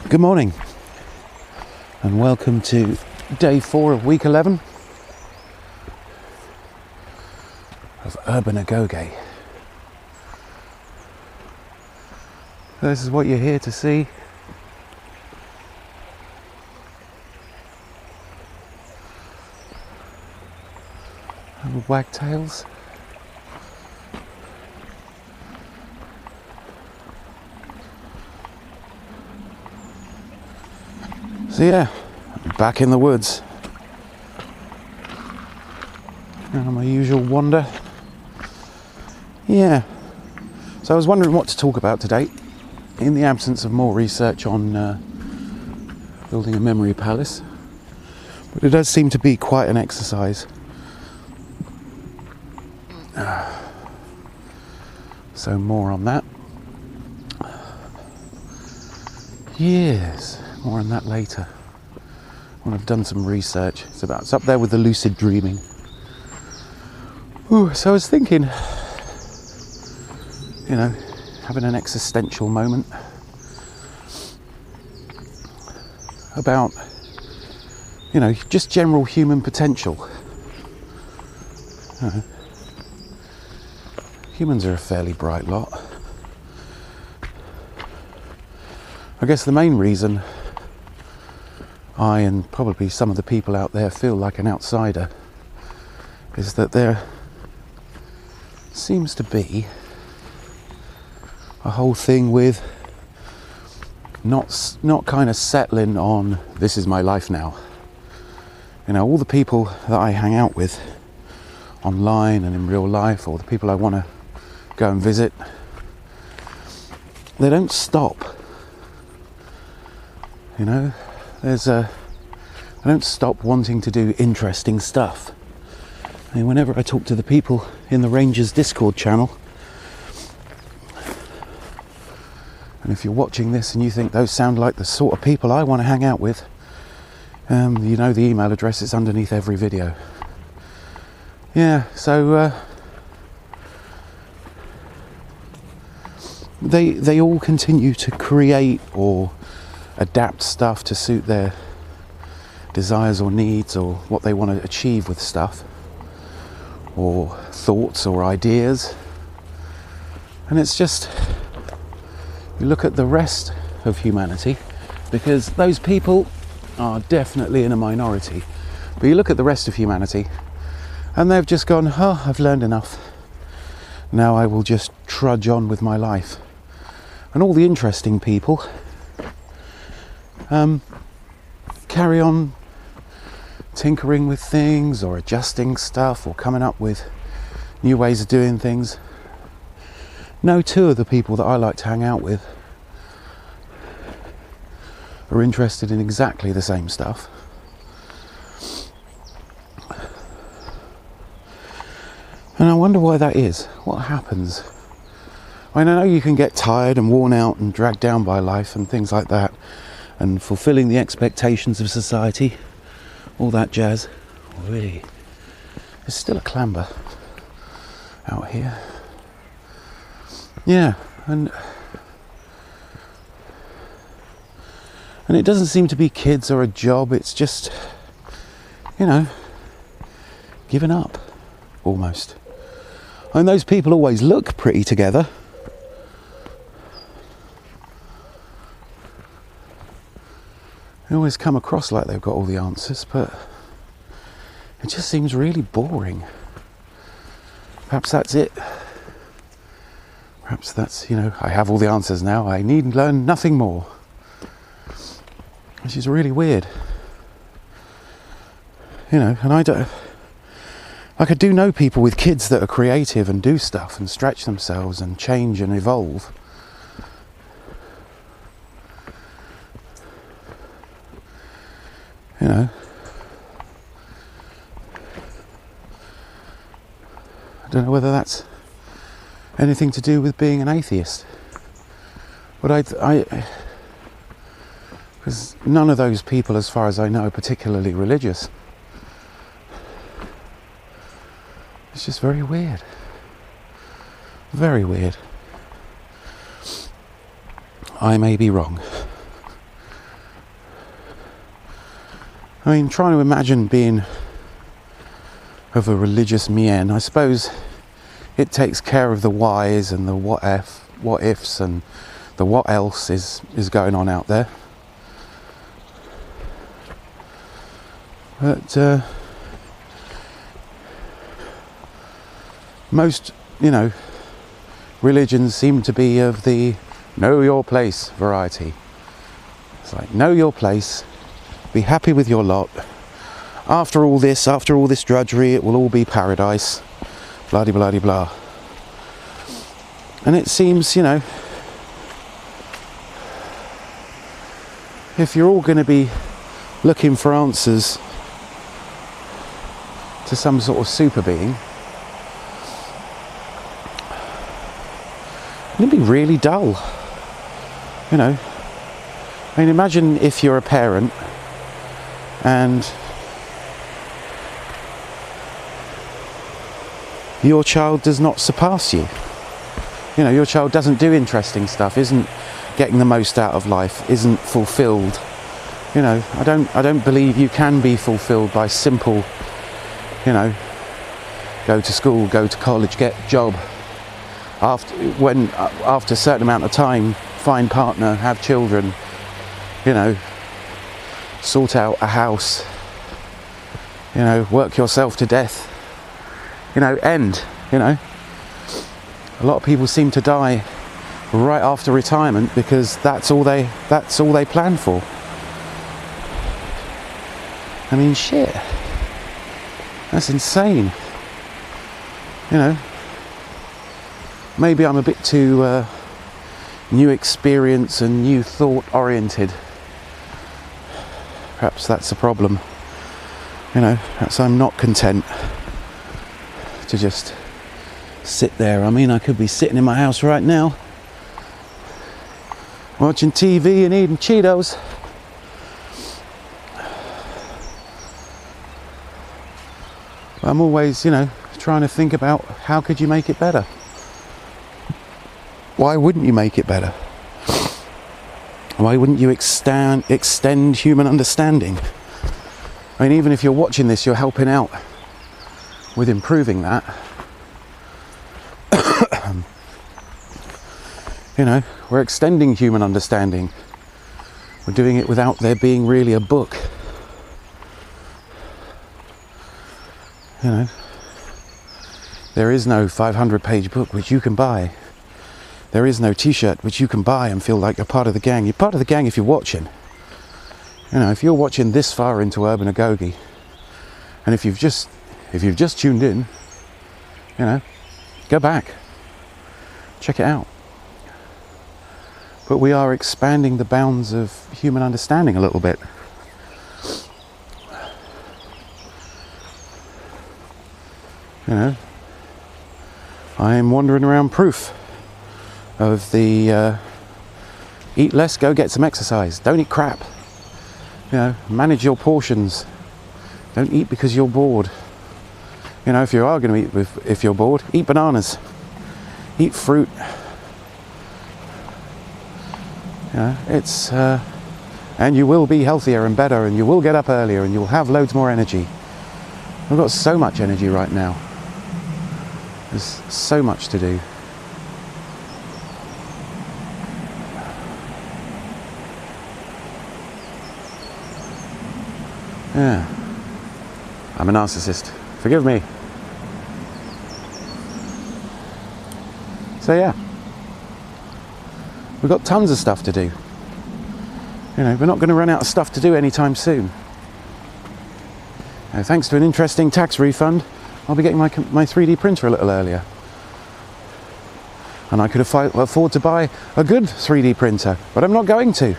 Good morning and welcome to day 4 of week 11 of Urban Agoge. This is what you're here to see. Little wagtails. So yeah, I'm back in the woods. On my usual wander. Yeah. So I was wondering what to talk about today, in the absence of more research on building a memory palace. But it does seem to be quite an exercise. So more on that. Yes. More on that later, when I've done some research. It's up there with the lucid dreaming. Ooh, so I was thinking, having an existential moment about, just general human potential. Humans are a fairly bright lot. I guess the main reason I and probably some of the people out there feel like an outsider is that there seems to be a whole thing with not kind of settling on this is my life now. All the people that I hang out with online and in real life, or the people I want to go and visit, they don't stop. I don't stop wanting to do interesting stuff. And whenever I talk to the people in the Rangers Discord channel, and if you're watching this and you think those sound like the sort of people I want to hang out with, the email address is underneath every video. Yeah, so they all continue to create or adapt stuff to suit their desires or needs, or what they want to achieve with stuff, or thoughts or ideas. And it's just, you look at the rest of humanity, because those people are definitely in a minority, but you look at the rest of humanity and they've just gone, I've learned enough, now I will just trudge on with my life. And all the interesting people carry on tinkering with things, or adjusting stuff, or coming up with new ways of doing things. No two of the people that I like to hang out with are interested in exactly the same stuff. And I wonder why that is. What happens? I know you can get tired and worn out and dragged down by life and things like that, and fulfilling the expectations of society, all that jazz. Really, there's still a clamber out here. Yeah, and it doesn't seem to be kids or a job, it's just, giving up, almost. And those people always look pretty together. They always come across like they've got all the answers, but it just seems really boring. Perhaps that's it. Perhaps that's, I have all the answers now, I need learn nothing more. Which is really weird. And I do know people with kids that are creative and do stuff and stretch themselves and change and evolve. I don't know whether that's anything to do with being an atheist, but because none of those people, as far as I know, are particularly religious. It's just very weird. Very weird. I may be wrong. I mean, trying to imagine being of a religious mien, I suppose it takes care of the whys and the what ifs and the what else is going on out there. But most, religions seem to be of the know your place variety. It's like, know your place, be happy with your lot. After all this drudgery, it will all be paradise. Blah de blah de blah. And it seems, if you're all going to be looking for answers to some sort of super being, it'd be really dull. I mean, imagine if you're a parent and your child does not surpass you. Your child doesn't do interesting stuff, isn't getting the most out of life, isn't fulfilled. I don't believe you can be fulfilled by simple, go to school, go to college, get a job. After a certain amount of time, find partner, have children, sort out a house, work yourself to death, end. A lot of people seem to die right after retirement because that's all they plan for. I mean, shit, that's insane. Maybe I'm a bit too new experience and new thought oriented. Perhaps that's the problem. Perhaps I'm not content to just sit there. I mean, I could be sitting in my house right now watching TV and eating Cheetos. I'm always, trying to think about how could you make it better? Why wouldn't you make it better? Why wouldn't you extend human understanding? I mean, even if you're watching this, you're helping out with improving that. We're extending human understanding. We're doing it without there being really a book. There is no 500-page book which you can buy. There is no t-shirt which you can buy and feel like you're part of the gang. You're part of the gang if you're watching. If you're watching this far into Urban Agoge, and if you've just tuned in, go back, check it out. But we are expanding the bounds of human understanding a little bit. I'm wandering around proof of the eat less, go get some exercise, don't eat crap, manage your portions, don't eat because you're bored. If you are going to eat if you're bored, eat bananas, eat fruit. And you will be healthier and better, and you will get up earlier, and you'll have loads more energy. I've got so much energy right now. There's so much to do. Yeah. I'm a narcissist. Forgive me. So yeah. We've got tons of stuff to do. We're not going to run out of stuff to do anytime soon. Thanks to an interesting tax refund, I'll be getting my 3D printer a little earlier. And I could afford to buy a good 3D printer, but I'm not going to,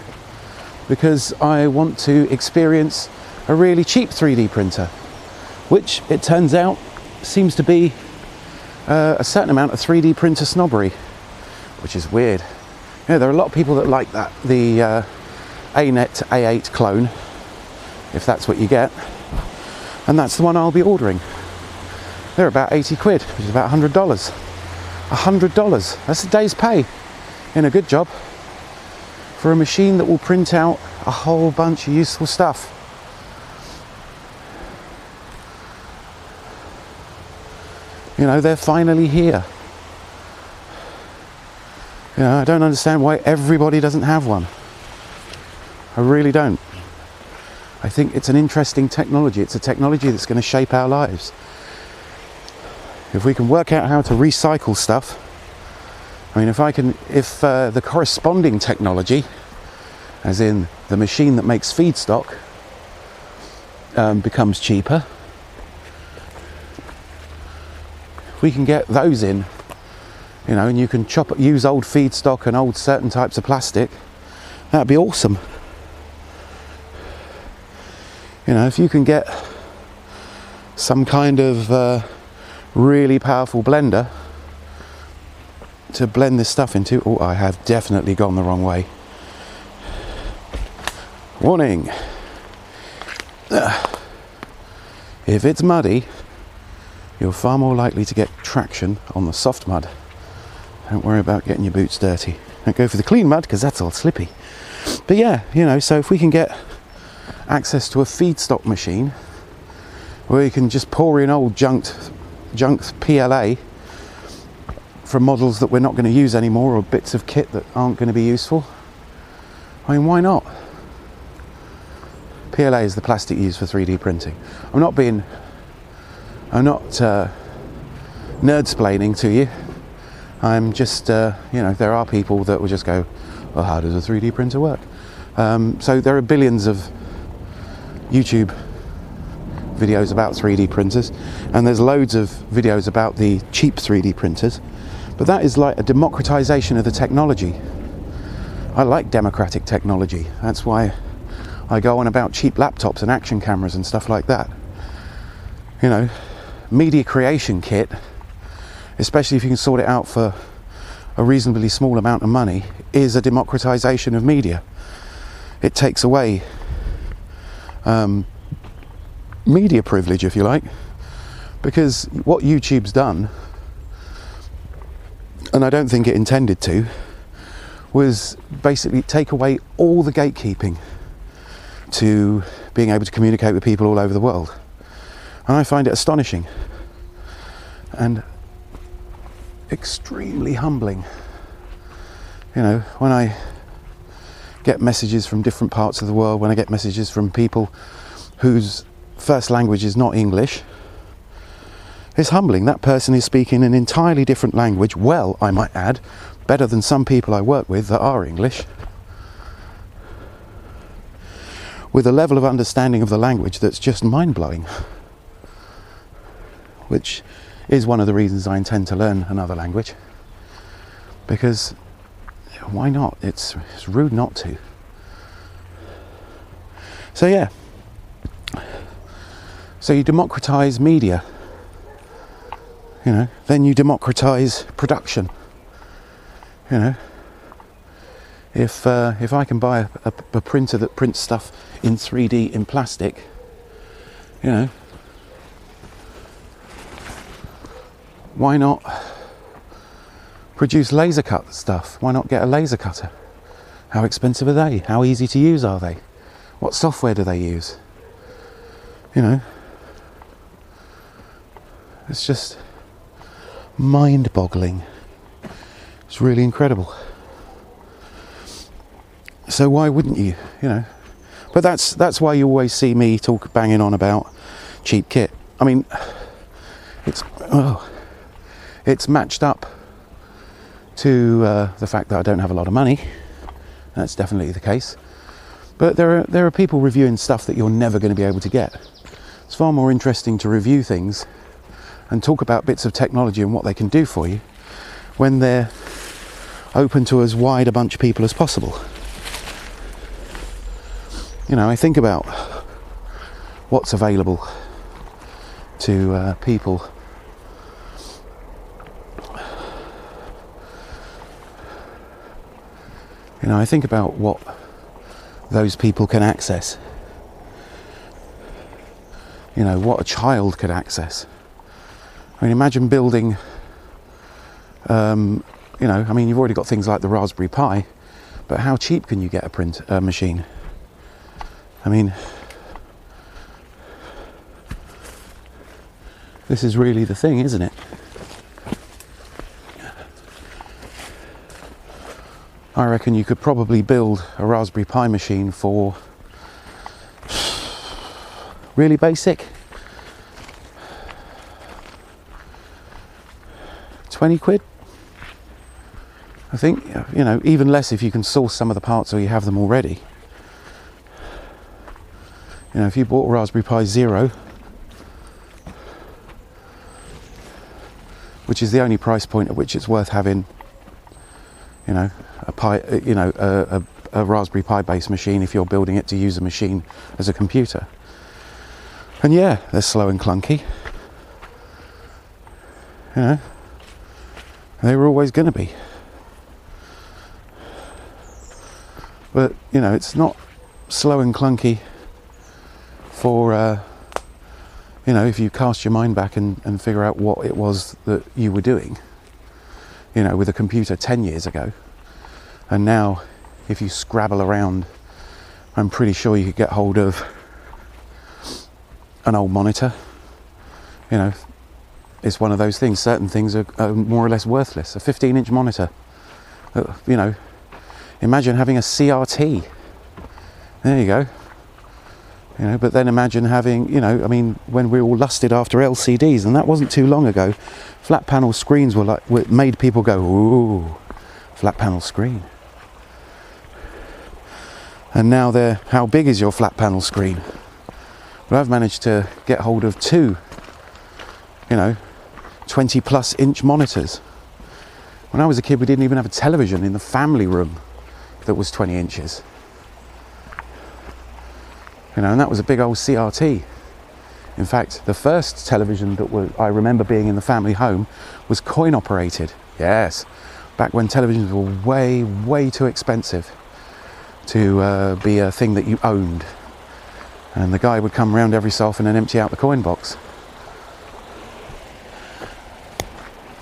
because I want to experience a really cheap 3D printer, which it turns out seems to be a certain amount of 3D printer snobbery, which is weird. There are a lot of people that like that, the ANET A8 clone, if that's what you get, and that's the one I'll be ordering. They're about 80 quid, which is about $100. $100, that's a day's pay in a good job for a machine that will print out a whole bunch of useful stuff. You know, they're finally here. You know, I don't understand why everybody doesn't have one. I really don't. I think it's an interesting technology. It's a technology that's going to shape our lives. If we can work out how to recycle stuff, I mean, if the corresponding technology, as in the machine that makes feedstock, becomes cheaper, if we can get those in, you know, and you can use old feedstock and old certain types of plastic, that'd be awesome. You know, if you can get some kind of really powerful blender to blend this stuff into. Oh, I have definitely gone the wrong way. Warning. If it's muddy, you're far more likely to get traction on the soft mud. Don't worry about getting your boots dirty. Don't go for the clean mud because that's all slippy. But yeah, you know, so if we can get access to a feedstock machine where you can just pour in old junked PLA from models that we're not going to use anymore, or bits of kit that aren't going to be useful, I mean, why not? PLA is the plastic used for 3D printing. I'm not nerd-splaining to you. I'm just, you know, there are people that will just go, well, how does a 3D printer work? So there are billions of YouTube videos about 3D printers, and there's loads of videos about the cheap 3D printers, but that is like a democratization of the technology. I like democratic technology. That's why I go on about cheap laptops and action cameras and stuff like that. You know, media creation kit, especially if you can sort it out for a reasonably small amount of money, is a democratization of media. It takes away media privilege, if you like, because what YouTube's done, and I don't think it intended to, was basically take away all the gatekeeping to being able to communicate with people all over the world. And I find it astonishing and extremely humbling. You know, when I get messages from different parts of the world, when I get messages from people whose first language is not English, it's humbling. That person is speaking an entirely different language, well, I might add, better than some people I work with that are English, with a level of understanding of the language that's just mind-blowing, which is one of the reasons I intend to learn another language, because why not? It's rude not to. So yeah, so you democratize media, you know, then you democratize production. You know, if I can buy a printer that prints stuff in 3D in plastic, you know, why not produce laser cut stuff? Why not get a laser cutter? How expensive are they? How easy to use are they? What software do they use? You know, it's just mind-boggling. It's really incredible. So why wouldn't you? You know, but that's why you always see me banging on about cheap kit. I mean, it's matched up to the fact that I don't have a lot of money. That's definitely the case. But there are people reviewing stuff that you're never going to be able to get. It's far more interesting to review things and talk about bits of technology and what they can do for you when they're open to as wide a bunch of people as possible. You know, I think about what's available to people. You know, I think about what those people can access. You know, what a child could access. I mean, imagine building, you know, I mean, you've already got things like the Raspberry Pi, but how cheap can you get a machine? I mean, this is really the thing, isn't it? I reckon you could probably build a Raspberry Pi machine for really basic 20 quid. I think, you know, even less if you can source some of the parts or you have them already. You know, if you bought a Raspberry Pi Zero, which is the only price point at which it's worth having, you know, a Raspberry Pi based machine if you're building it to use a machine as a computer. And yeah, they're slow and clunky. You know, they were always going to be. But, you know, it's not slow and clunky for, you know, if you cast your mind back and figure out what it was that you were doing, you know, with a computer 10 years ago. And now, if you scrabble around, I'm pretty sure you could get hold of an old monitor. You know, it's one of those things. Certain things are more or less worthless. A 15-inch monitor, you know, imagine having a CRT. There you go. You know, but then imagine having, you know, I mean, when we all lusted after LCDs, and that wasn't too long ago, flat panel screens were made people go, ooh, flat panel screen. And now they're, how big is your flat panel screen? Well, I've managed to get hold of two, you know, 20+ inch monitors. When I was a kid, we didn't even have a television in the family room that was 20 inches. You know, and that was a big old CRT. In fact, the first television that I remember being in the family home was coin operated. Yes, back when televisions were way, way too expensive to be a thing that you owned. And the guy would come around every so often and empty out the coin box.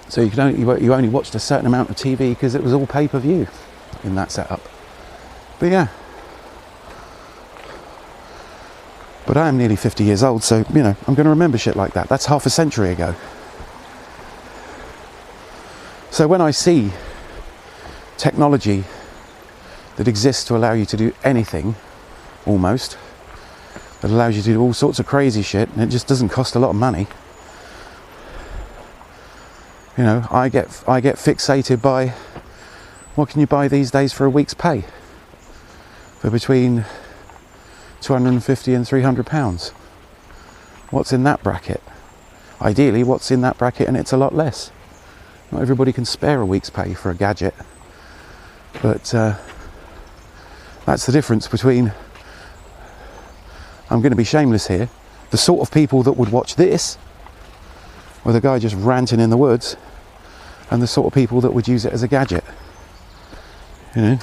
So you only watched a certain amount of TV because it was all pay-per-view in that setup. But yeah. But I am nearly 50 years old, so, you know, I'm going to remember shit like that. That's half a century ago. So when I see technology that exists to allow you to do anything, almost, that allows you to do all sorts of crazy shit, and it just doesn't cost a lot of money, you know, I get fixated by, what can you buy these days for a week's pay? For between 250 and 300 pounds. What's in that bracket? Ideally, what's in that bracket, and it's a lot less. Not everybody can spare a week's pay for a gadget, but that's the difference between, I'm going to be shameless here, the sort of people that would watch this, with a guy just ranting in the woods, and the sort of people that would use it as a gadget. You know?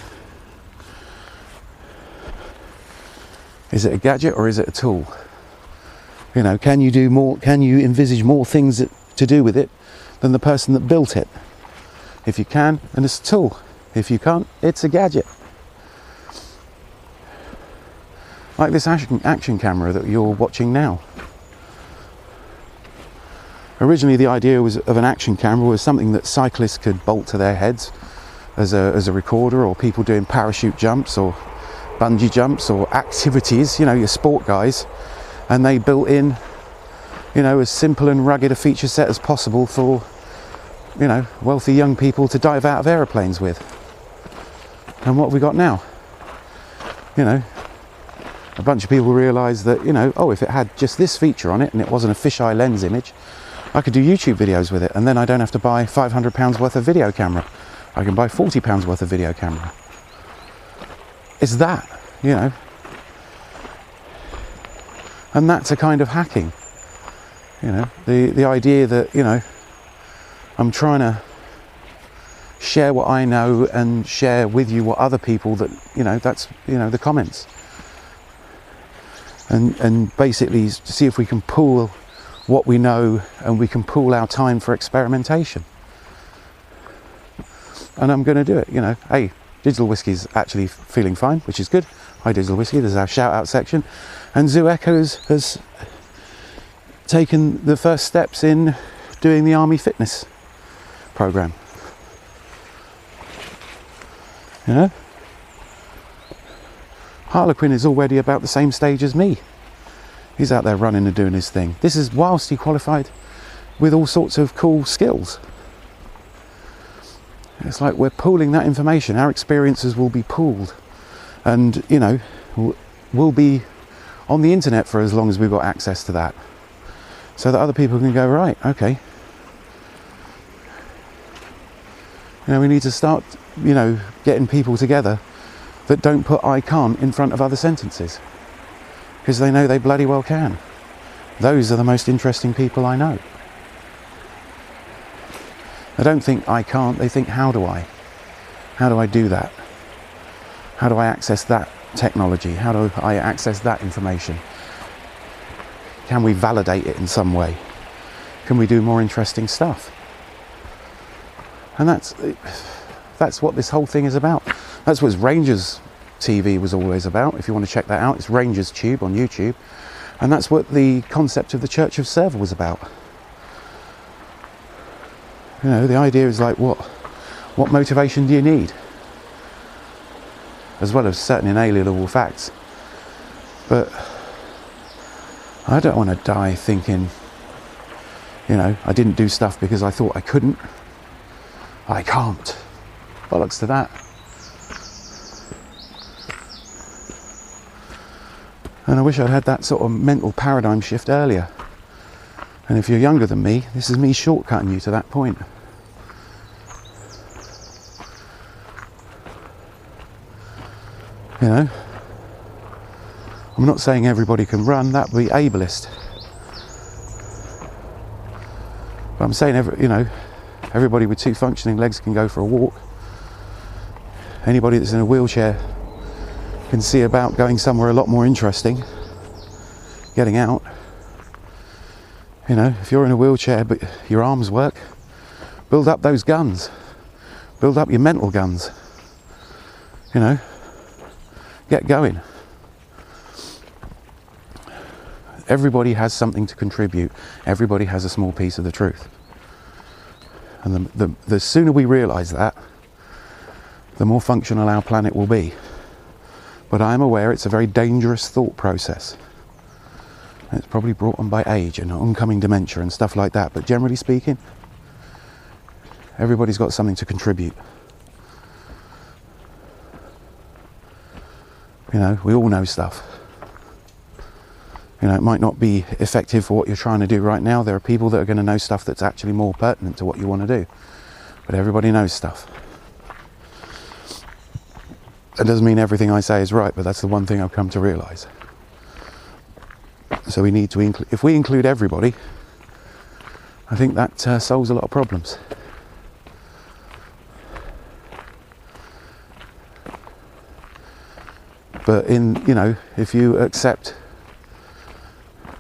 Is it a gadget or is it a tool? You know, can you envisage more things to do with it than the person that built it? If you can, then it's a tool. If you can't, it's a gadget. Like this action camera that you're watching now. Originally the idea of an action camera was something that cyclists could bolt to their heads as a recorder, or people doing parachute jumps or bungee jumps or activities, you know, your sport guys, and they built in, you know, as simple and rugged a feature set as possible for, you know, wealthy young people to dive out of aeroplanes with. And what have we got now? You know, a bunch of people realised that, you know, oh, if it had just this feature on it and it wasn't a fisheye lens image, I could do YouTube videos with it, and then I don't have to buy £500 worth of video camera. I can buy £40 worth of video camera. It's that, you know. And that's a kind of hacking. You know, the idea that, you know, I'm trying to share what I know and share with you what other people that, you know, that's, you know, the comments. And basically see if we can pool what we know, and we can pool our time for experimentation. And I'm going to do it, you know. Hey, Digital Whiskey's actually feeling fine, which is good. Hi Digital Whiskey, there's our shout out section. And Zoo Echoes has taken the first steps in doing the Army Fitness program. You know? Harlequin is already about the same stage as me. He's out there running and doing his thing. This is whilst he qualified with all sorts of cool skills. It's like we're pooling that information. Our experiences will be pooled, and you know, we'll be on the internet for as long as we've got access to that, so that other people can go, right, okay, you know, we need to start, you know, getting people together that don't put "I can't" in front of other sentences, because they know they bloody well can. Those are the most interesting people I know. They don't think "I can't," they think "how do I? How do I do that? How do I access that technology? How do I access that information? Can we validate it in some way? Can we do more interesting stuff?" And that's what this whole thing is about. That's what Rangers TV was always about. If you want to check that out, it's Rangers Tube on YouTube. And that's what the concept of the Church of Server was about. You know, the idea is like, what motivation do you need? As well as certain inalienable facts. But I don't want to die thinking, you know, I didn't do stuff because I thought I couldn't. I can't. Bollocks to that. And I wish I'd had that sort of mental paradigm shift earlier. And if you're younger than me, this is me shortcutting you to that point. You know, I'm not saying everybody can run, that would be ableist. But I'm saying, everybody with 2 functioning legs can go for a walk. Anybody that's in a wheelchair can see about going somewhere a lot more interesting, getting out. You know, if you're in a wheelchair but your arms work, build up those guns. Build up your mental guns. You know, get going. Everybody has something to contribute. Everybody has a small piece of the truth. And the sooner we realise that, the more functional our planet will be. But I am aware it's a very dangerous thought process. And it's probably brought on by age and oncoming dementia and stuff like that. But generally speaking, everybody's got something to contribute. You know, we all know stuff. You know, it might not be effective for what you're trying to do right now. There are people that are going to know stuff that's actually more pertinent to what you want to do. But everybody knows stuff. That doesn't mean everything I say is right, but that's the one thing I've come to realise. So we need to if we include everybody, I think that solves a lot of problems. But if you accept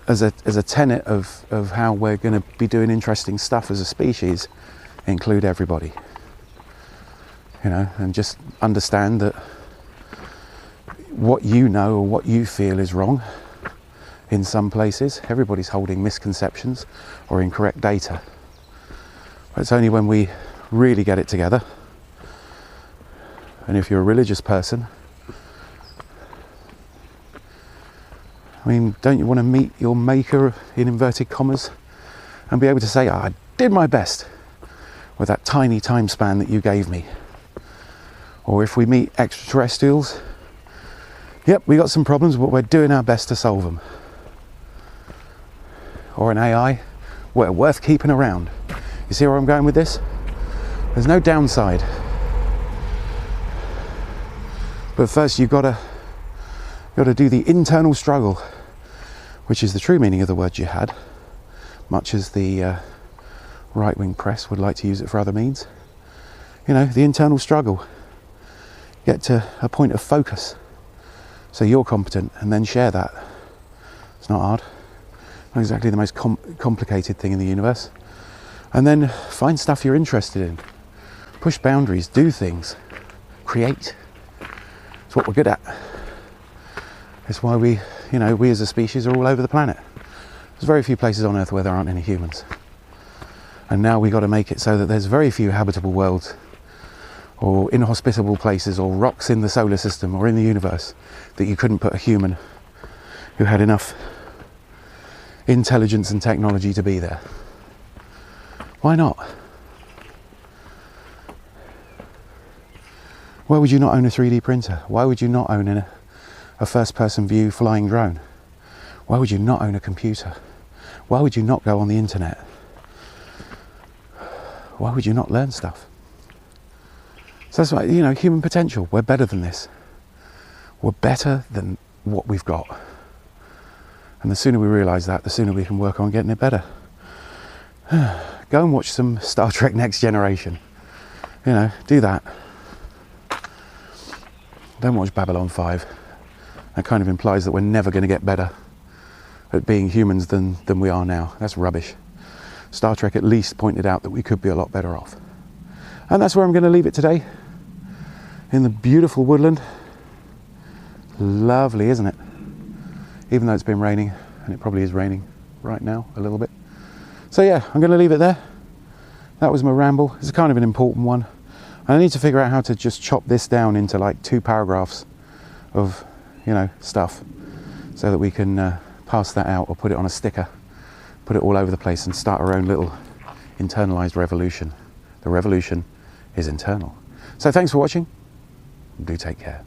as a tenet of how we're going to be doing interesting stuff as a species, include everybody. You know, and just understand that what you know or what you feel is wrong in some places. Everybody's holding misconceptions or incorrect data. But it's only when we really get it together. And if you're a religious person, I mean, don't you want to meet your maker, in inverted commas, and be able to say, I did my best with that tiny time span that you gave me? Or if we meet extraterrestrials, yep, we got some problems, but we're doing our best to solve them. Or an AI, we're worth keeping around. You see where I'm going with this? There's no downside. But first you've got to do the internal struggle, which is the true meaning of the word jihad, much as the right-wing press would like to use it for other means. You know, the internal struggle. Get to a point of focus so you're competent, and then share that. It's not hard. Not exactly the most complicated thing in the universe. And then find stuff you're interested in. Push boundaries, do things, create. It's what we're good at. It's why we as a species are all over the planet. There's very few places on Earth where there aren't any humans. And now we've got to make it so that there's very few habitable worlds or inhospitable places, or rocks in the solar system or in the universe that you couldn't put a human who had enough intelligence and technology to be there? Why not? Why would you not own a 3D printer? Why would you not own a first-person view flying drone? Why would you not own a computer? Why would you not go on the internet? Why would you not learn stuff? So that's why, human potential, we're better than this. We're better than what we've got. And the sooner we realise that, the sooner we can work on getting it better. Go and watch some Star Trek Next Generation. Do that. Don't watch Babylon 5. That kind of implies that we're never going to get better at being humans than we are now. That's rubbish. Star Trek at least pointed out that we could be a lot better off. And that's where I'm going to leave it today. In the beautiful woodland. Lovely, isn't it? Even though it's been raining, and it probably is raining right now a little bit. So yeah, I'm going to leave it there. That was my ramble. It's kind of an important one. I need to figure out how to just chop this down into like 2 paragraphs of, stuff, so that we can pass that out or put it on a sticker, put it all over the place and start our own little internalized revolution. The revolution is internal. So thanks for watching. Do take care.